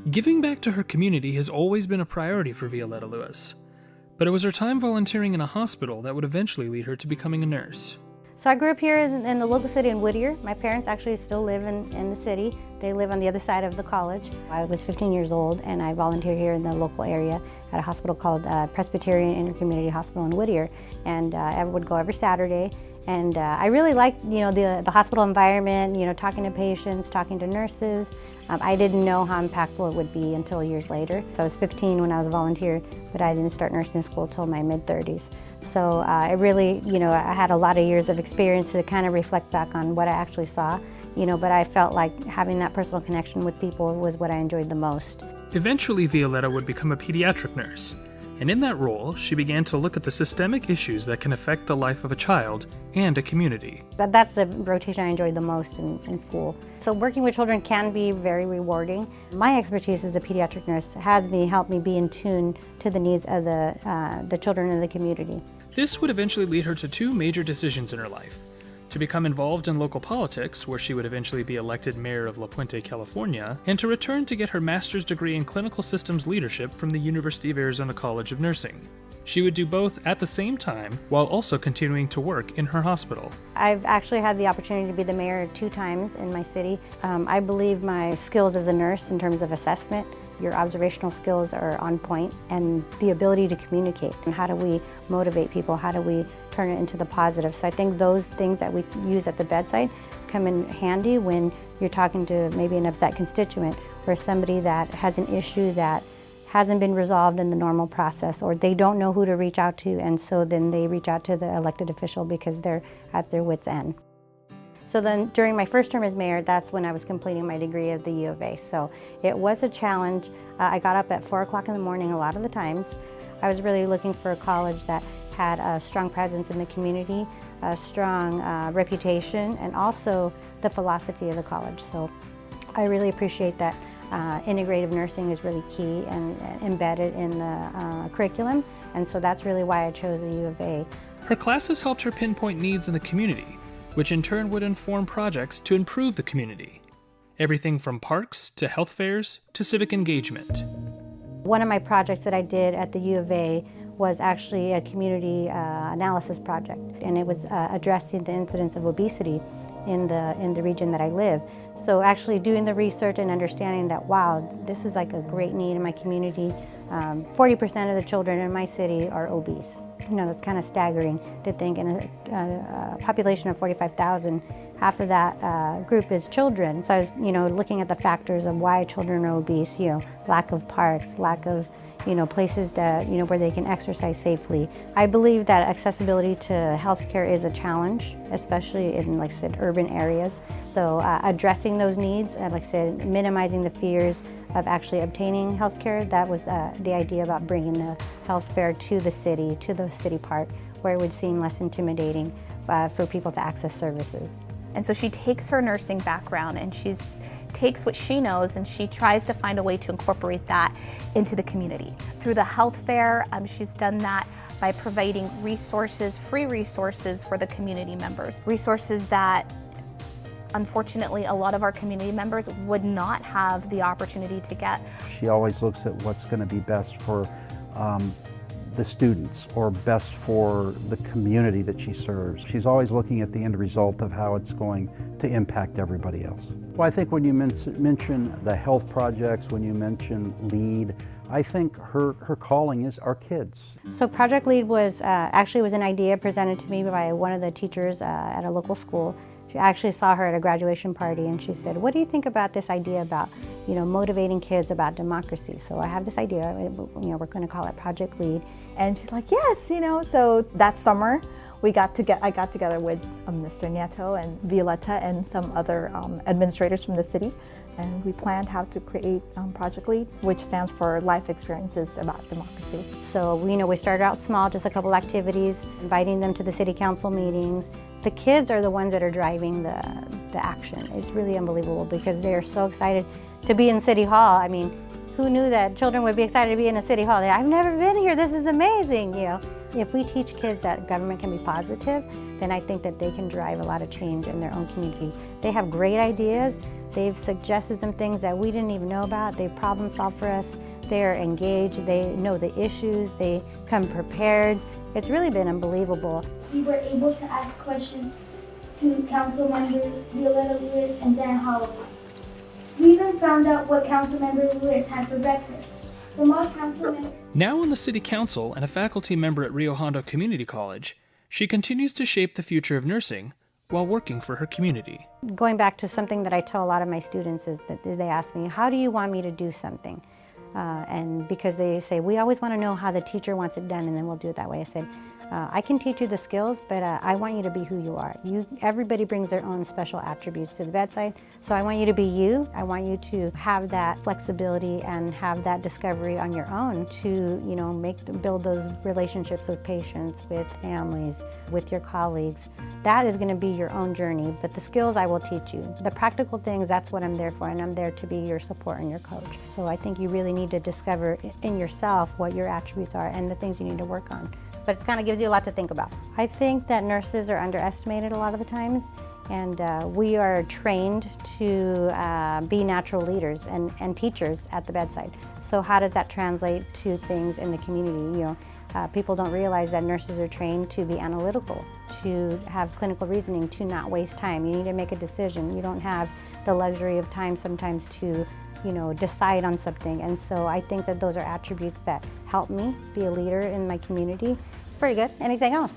Giving back to her community has always been a priority for Violetta Lewis, but it was her time volunteering in a hospital that would eventually lead her to becoming a nurse. So I grew up here in the local city in Whittier. My parents actually still live in the city. They live on the other side of the college. I was 15 years old and I volunteered here in the local area at a hospital called Presbyterian Intercommunity Hospital in Whittier. And I would go every Saturday. And I really liked, the hospital environment, talking to patients, talking to nurses. I didn't know how impactful it would be until years later. So I was 15 when I was a volunteer, but I didn't start nursing school until my mid-30s. So I really, I had a lot of years of experience to kind of reflect back on what I actually saw, but I felt like having that personal connection with people was what I enjoyed the most. Eventually, Violetta would become a pediatric nurse, and in that role, she began to look at the systemic issues that can affect the life of a child and a community. That's the rotation I enjoyed the most in school. So working with children can be very rewarding. My expertise as a pediatric nurse has helped me be in tune to the needs of the children in the community. This would eventually lead her to two major decisions in her life: to become involved in local politics, where she would eventually be elected mayor of La Puente, California, and to return to get her master's degree in clinical systems leadership from the University of Arizona College of Nursing. She would do both at the same time, while also continuing to work in her hospital. I've actually had the opportunity to be the mayor 2 times in my city. I believe my skills as a nurse in terms of assessment, your observational skills are on point, and the ability to communicate. And how do we motivate people? How do we turn it into the positive? So I think those things that we use at the bedside come in handy when you're talking to maybe an upset constituent or somebody that has an issue that hasn't been resolved in the normal process, or they don't know who to reach out to, and so then they reach out to the elected official because they're at their wit's end. So then during my first term as mayor, that's when I was completing my degree at the U of A. So it was a challenge. I got up at 4 o'clock in the morning a lot of the times. I was really looking for a college that had a strong presence in the community, a strong reputation, and also the philosophy of the college. So I really appreciate that integrative nursing is really key and embedded in the curriculum, and so that's really why I chose the U of A. Her classes helped her pinpoint needs in the community, which in turn would inform projects to improve the community. Everything from parks to health fairs to civic engagement. One of my projects that I did at the U of A was actually a community analysis project, and it was addressing the incidence of obesity in the region that I live. So actually doing the research and understanding that, wow, this is like a great need in my community. 40% of the children in my city are obese. That's kind of staggering to think in a population of 45,000, half of that group is children. So I was, looking at the factors of why children are obese, lack of parks, lack of places that, where they can exercise safely. I believe that accessibility to healthcare is a challenge, especially in, like I said, urban areas. So addressing those needs, and like I said, minimizing the fears of actually obtaining healthcare, that was the idea about bringing the health fair to the city park, where it would seem less intimidating for people to access services. And so she takes her nursing background and takes what she knows and she tries to find a way to incorporate that into the community. Through the health fair, she's done that by providing resources, free resources for the community members. Resources that unfortunately a lot of our community members would not have the opportunity to get. She always looks at what's going to be best for the students or best for the community that she serves. She's always looking at the end result of how it's going to impact everybody else. Well, I think when you mention the health projects, when you mention LEAD, I think her calling is our kids. So Project LEAD was actually was an idea presented to me by one of the teachers at a local school. She actually saw her at a graduation party and she said, "What do you think about this idea about, motivating kids about democracy?" So I have this idea, we're going to call it Project LEAD. And she's like, yes, so that summer I got together with Mr. Nieto and Violetta and some other administrators from the city, and we planned how to create Project LEAD, which stands for Life Experiences About Democracy. So we started out small, just a couple activities, inviting them to the city council meetings. The kids are the ones that are driving the action. It's really unbelievable because they're so excited to be in City Hall. I mean, who knew that children would be excited to be in a City Hall? I've never been here, this is amazing, If we teach kids that government can be positive, then I think that they can drive a lot of change in their own community. They have great ideas, They've suggested some things that we didn't even know about. They problem solve for us. They're engaged. They know the issues. They come prepared. It's really been unbelievable. We were able to ask questions to council members Violetta Lewis and Dan Holloway. We even found out what council member Lewis had for breakfast. From all council members. Now on the city council and a faculty member at Rio Hondo Community College, she continues to shape the future of nursing while working for her community. Going back to something that I tell a lot of my students is that they ask me, how do you want me to do something? And because they say, we always want to know how the teacher wants it done, and then we'll do it that way. I said, I can teach you the skills, but I want you to be who you are. Everybody brings their own special attributes to the bedside, so I want you to be you. I want you to have that flexibility and have that discovery on your own to, build those relationships with patients, with families, with your colleagues. That is going to be your own journey, but the skills I will teach you. The practical things, that's what I'm there for, and I'm there to be your support and your coach. So I think you really need to discover in yourself what your attributes are and the things you need to work on. But it kind of gives you a lot to think about. I think that nurses are underestimated a lot of the times, and we are trained to be natural leaders and teachers at the bedside. So how does that translate to things in the community? People don't realize that nurses are trained to be analytical, to have clinical reasoning, to not waste time. You need to make a decision. You don't have the luxury of time sometimes to decide on something. And so I think that those are attributes that help me be a leader in my community. It's pretty good. Anything else?